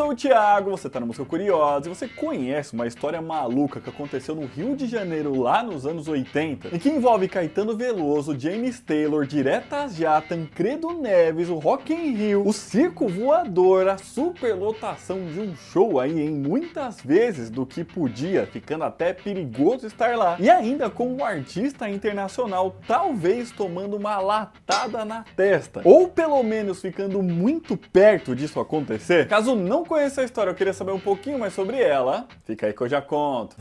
sou o Thiago, você tá no Música Curiosa e você conhece uma história maluca que aconteceu no Rio de Janeiro lá nos anos 80 e que envolve Caetano Veloso, James Taylor, Diretas Já, Tancredo Neves, o Rock in Rio, o circo voador, a superlotação de um show aí em muitas vezes do que podia, ficando até perigoso estar lá, e ainda com um artista internacional talvez tomando uma latada na testa, ou pelo menos ficando muito perto disso acontecer. Caso não conheça a história, eu queria saber um pouquinho mais sobre ela, fica aí que eu já conto.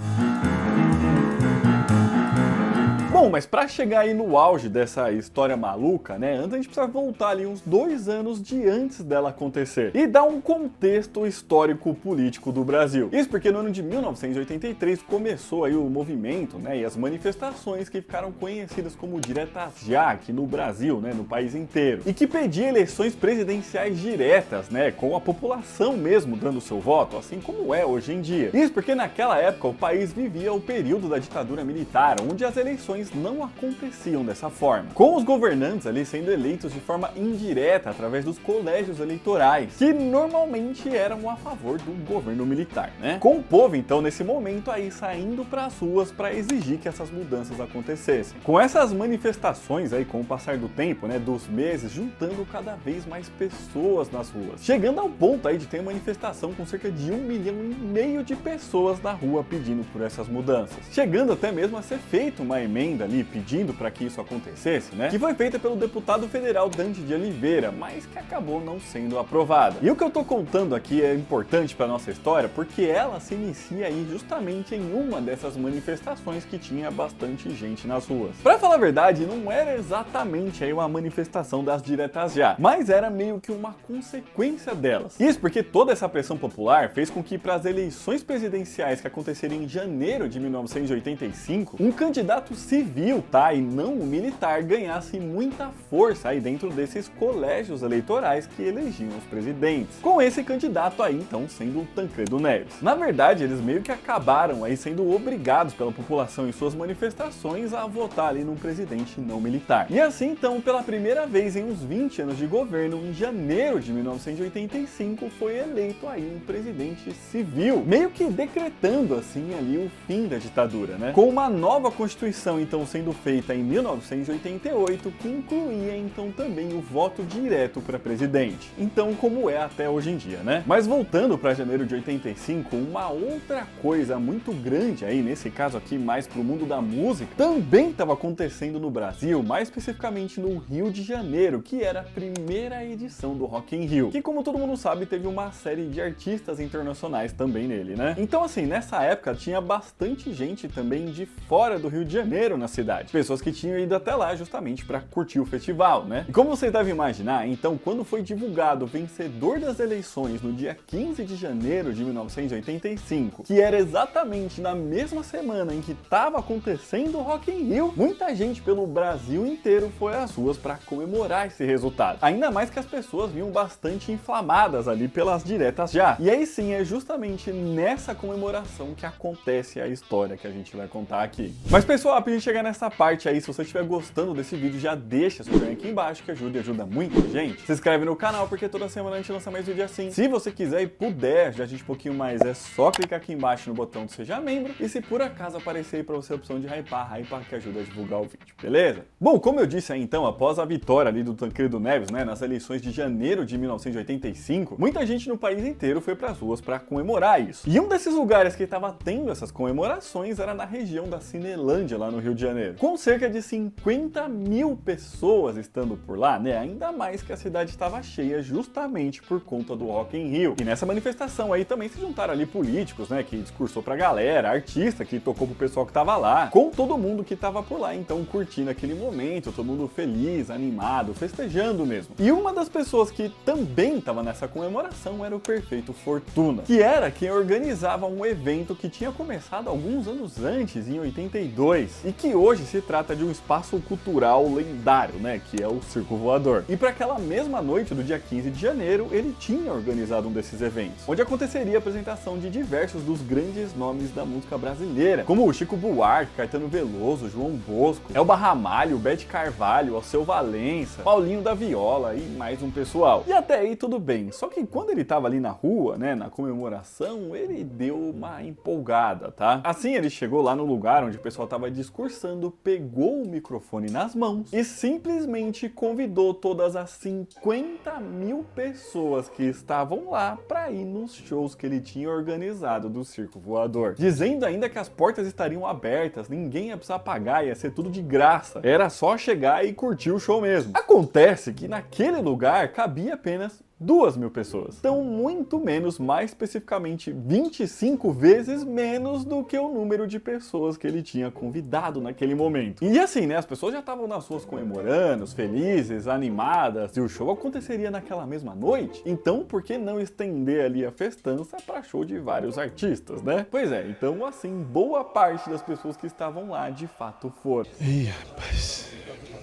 Bom, mas para chegar aí no auge dessa história maluca, né, antes a gente precisa voltar ali uns 2 anos de antes dela acontecer e dar um contexto histórico político do Brasil. Isso porque no ano de 1983 começou aí o movimento, né, e as manifestações que ficaram conhecidas como Diretas Já aqui no Brasil, né, no país inteiro, e que pedia eleições presidenciais diretas, né, com a população mesmo dando seu voto, assim como é hoje em dia. Isso porque naquela época o país vivia o período da ditadura militar, onde as eleições não aconteciam dessa forma, com os governantes ali sendo eleitos de forma indireta através dos colégios eleitorais, que normalmente eram a favor do governo militar, né? Com o povo então nesse momento aí saindo para as ruas para exigir que essas mudanças acontecessem. Com essas manifestações aí com o passar do tempo, né, dos meses, juntando cada vez mais pessoas nas ruas, chegando ao ponto aí de ter manifestação com cerca de 1,5 milhão de pessoas na rua pedindo por essas mudanças, chegando até mesmo a ser feita uma emenda ali pedindo para que isso acontecesse, né? Que foi feita pelo deputado federal Dante de Oliveira, mas que acabou não sendo aprovada. E o que eu tô contando aqui é importante para nossa história porque ela se inicia aí justamente em uma dessas manifestações que tinha bastante gente nas ruas. Para falar a verdade, não era exatamente aí uma manifestação das Diretas Já, mas era meio que uma consequência delas. Isso porque toda essa pressão popular fez com que para as eleições presidenciais que aconteceriam em janeiro de 1985, um candidato civil, tá, e não o militar, ganhasse muita força aí dentro desses colégios eleitorais que elegiam os presidentes. Com esse candidato aí, então, sendo o Tancredo Neves. Na verdade, eles meio que acabaram aí sendo obrigados pela população em suas manifestações a votar ali num presidente não militar. E assim, então, pela primeira vez em uns 20 anos de governo, em janeiro de 1985, foi eleito aí um presidente civil, meio que decretando assim ali o fim da ditadura, né? Com uma nova constituição então sendo feita em 1988, que incluía então também o voto direto para presidente. Então, como é até hoje em dia, né? Mas voltando para janeiro de 85, uma outra coisa muito grande aí, nesse caso aqui mais pro mundo da música, também estava acontecendo no Brasil, mais especificamente no Rio de Janeiro, que era a primeira edição do Rock in Rio, que como todo mundo sabe, teve uma série de artistas internacionais também nele, né? Então assim, nessa época tinha bastante gente também de fora do Rio de Janeiro na cidade, pessoas que tinham ido até lá justamente para curtir o festival, né? E como vocês devem imaginar, então quando foi divulgado o vencedor das eleições no dia 15 de janeiro de 1985, que era exatamente na mesma semana em que estava acontecendo o Rock in Rio, muita gente pelo Brasil inteiro foi às ruas para comemorar esse resultado. Ainda mais que as pessoas vinham bastante inflamadas ali pelas Diretas Já. E aí sim, é justamente nessa comemoração que acontece a história que a gente vai contar aqui. Mas pessoal, pra gente chegar nessa parte aí, se você estiver gostando desse vídeo, já deixa seu joinha aqui embaixo, que ajuda muito a gente. Se inscreve no canal, porque toda semana a gente lança mais vídeo assim. Se você quiser e puder ajudar a gente um pouquinho mais, é só clicar aqui embaixo no botão de Seja Membro. E se por acaso aparecer aí pra você a opção de hypar que ajuda a divulgar o vídeo, beleza? Bom, como eu disse aí então, após a vitória ali do Tancredo Neves, né, nas eleições de janeiro de 1985, muita gente no país inteiro foi pras ruas pra comemorar isso. E um desses lugares que estava tendo essas comemorações era na região da Cinelândia, lá no Rio de Janeiro, com cerca de 50 mil pessoas estando por lá, né? Ainda mais que a cidade estava cheia justamente por conta do Rock in Rio. E nessa manifestação aí também se juntaram ali políticos, né, que discursou pra galera, artista que tocou pro pessoal que tava lá, com todo mundo que tava por lá, então curtindo aquele momento, todo mundo feliz, animado, festejando mesmo. E uma das pessoas que também tava nessa comemoração era o Perfeito Fortuna, que era quem organizava um evento que tinha começado alguns anos antes, em 82, e que hoje se trata de um espaço cultural lendário, né, que é o Circo Voador. E para aquela mesma noite do dia 15 de janeiro, ele tinha organizado um desses eventos, onde aconteceria a apresentação de diversos dos grandes nomes da música brasileira, como o Chico Buarque, Caetano Veloso, João Bosco, Elba Ramalho, Bete Carvalho, Alceu Valença, Paulinho da Viola e mais um pessoal. E até aí tudo bem, só que quando ele tava ali na rua, né, na comemoração, ele deu uma empolgada, tá? Assim, ele chegou lá no lugar onde o pessoal tava discursando, pegou o microfone nas mãos e simplesmente convidou todas as 50 mil pessoas que estavam lá para ir nos shows que ele tinha organizado do Circo Voador, dizendo ainda que as portas estariam abertas, ninguém ia precisar pagar, ia ser tudo de graça, era só chegar e curtir o show mesmo. Acontece que naquele lugar cabia apenas 2.000 pessoas. Então, muito menos, mais especificamente 25 vezes menos do que o número de pessoas que ele tinha convidado naquele momento. E assim, né, as pessoas já estavam nas ruas comemorando, felizes, animadas, e o show aconteceria naquela mesma noite. Então, por que não estender ali a festança para show de vários artistas, né? Pois é, então assim, boa parte das pessoas que estavam lá de fato foram. Ih, rapaz.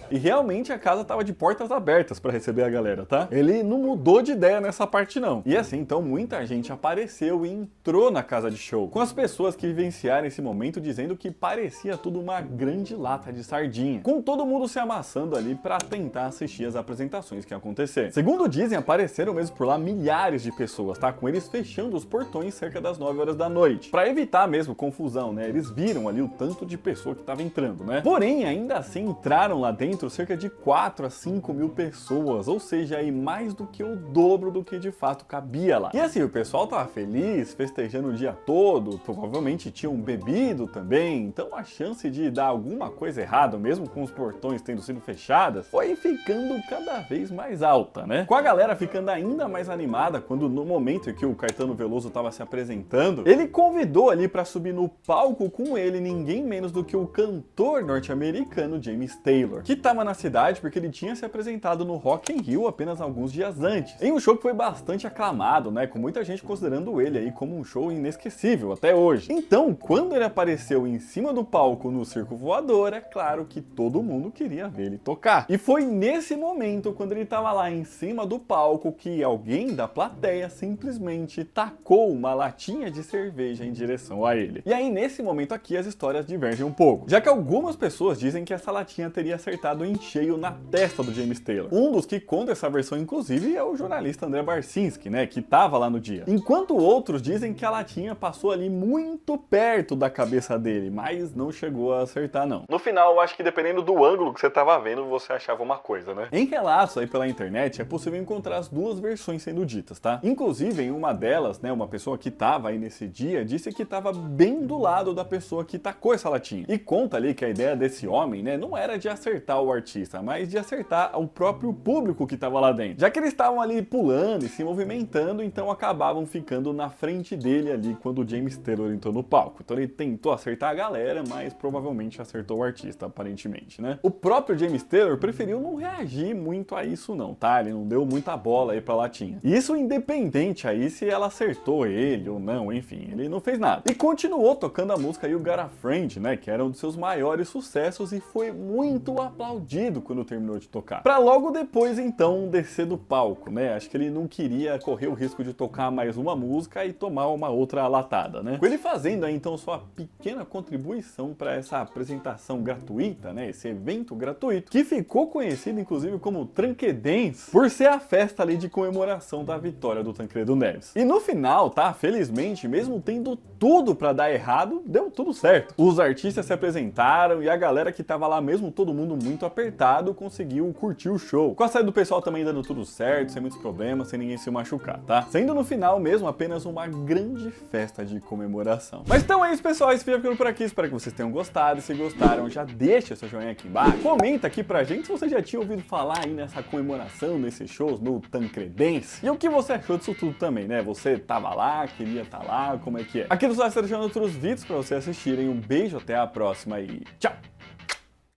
E realmente a casa tava de portas abertas para receber a galera, tá? Ele não mudou de ideia nessa parte não. E assim, então muita gente apareceu e entrou na casa de show, com as pessoas que vivenciaram esse momento dizendo que parecia tudo uma grande lata de sardinha, com todo mundo se amassando ali para tentar assistir as apresentações que iam acontecer. Segundo dizem, apareceram mesmo por lá milhares de pessoas, tá? Com eles fechando os portões cerca das 9 horas da noite, para evitar mesmo confusão, né? Eles viram ali o tanto de pessoa que tava entrando, né? Porém, ainda assim entraram lá dentro cerca de 4 a 5 mil pessoas, ou seja, aí mais do que o dobro do que de fato cabia lá. E assim, o pessoal tava feliz, festejando o dia todo, provavelmente tinham bebido também, então a chance de dar alguma coisa errada, mesmo com os portões tendo sido fechadas, foi ficando cada vez mais alta, né? Com a galera ficando ainda mais animada quando no momento em que o Caetano Veloso tava se apresentando, ele convidou ali para subir no palco com ele ninguém menos do que o cantor norte-americano James Taylor, que tava na cidade porque ele tinha se apresentado no Rock in Rio apenas alguns dias antes, em um show que foi bastante aclamado, né, com muita gente considerando ele aí como um show inesquecível até hoje. Então, quando ele apareceu em cima do palco no Circo Voador, é claro que todo mundo queria ver ele tocar. E foi nesse momento, quando ele estava lá em cima do palco, que alguém da plateia simplesmente tacou uma latinha de cerveja em direção a ele. E aí, nesse momento aqui, as histórias divergem um pouco, já que algumas pessoas dizem que essa latinha teria acertado em cheio na testa do James Taylor. Um dos que conta essa versão, inclusive, é o jornalista André Barcinski, né, que tava lá no dia. Enquanto outros dizem que a latinha passou ali muito perto da cabeça dele, mas não chegou a acertar, não. No final, eu acho que dependendo do ângulo que você tava vendo, você achava uma coisa, né? Em relatos aí pela internet, é possível encontrar as duas versões sendo ditas, tá? Inclusive, em uma delas, né, uma pessoa que tava aí nesse dia, disse que tava bem do lado da pessoa que tacou essa latinha. E conta ali que a ideia desse homem, né, não era de acertar o artista, mas de acertar o próprio público que estava lá dentro. Já que eles estavam ali pulando e se movimentando, então acabavam ficando na frente dele ali quando o James Taylor entrou no palco. Então ele tentou acertar a galera, mas provavelmente acertou o artista, aparentemente, né? O próprio James Taylor preferiu não reagir muito a isso não, tá? Ele não deu muita bola aí pra latinha. Isso independente aí se ela acertou ele ou não, enfim, ele não fez nada. E continuou tocando a música You Got a Friend, né? Que era um dos seus maiores sucessos e foi muito aplaudido quando terminou de tocar. Pra logo depois, então, descer do palco, né? Acho que ele não queria correr o risco de tocar mais uma música e tomar uma outra latada, né? Com ele fazendo aí, então, sua pequena contribuição para essa apresentação gratuita, né? Esse evento gratuito, que ficou conhecido, inclusive, como Tranquedance, por ser a festa ali de comemoração da vitória do Tancredo Neves. E no final, tá? Felizmente, mesmo tendo tudo pra dar errado, deu tudo certo. Os artistas se apresentaram e a galera que tava lá, mesmo todo mundo muito apertado, conseguiu curtir o show. Com a saída do pessoal também dando tudo certo, sem muitos problemas, sem ninguém se machucar, tá? Sendo no final mesmo apenas uma grande festa de comemoração. Mas então é isso, pessoal. Esse vídeo ficando por aqui. Espero que vocês tenham gostado. Se gostaram, já deixa seu joinha aqui embaixo. Comenta aqui pra gente se você já tinha ouvido falar aí nessa comemoração, nesses shows no Tancredense. E o que você achou disso tudo também, né? Você tava lá, queria estar lá, como é que é? Aqui no site tá deixando outros vídeos pra você assistirem. Um beijo, até a próxima e tchau!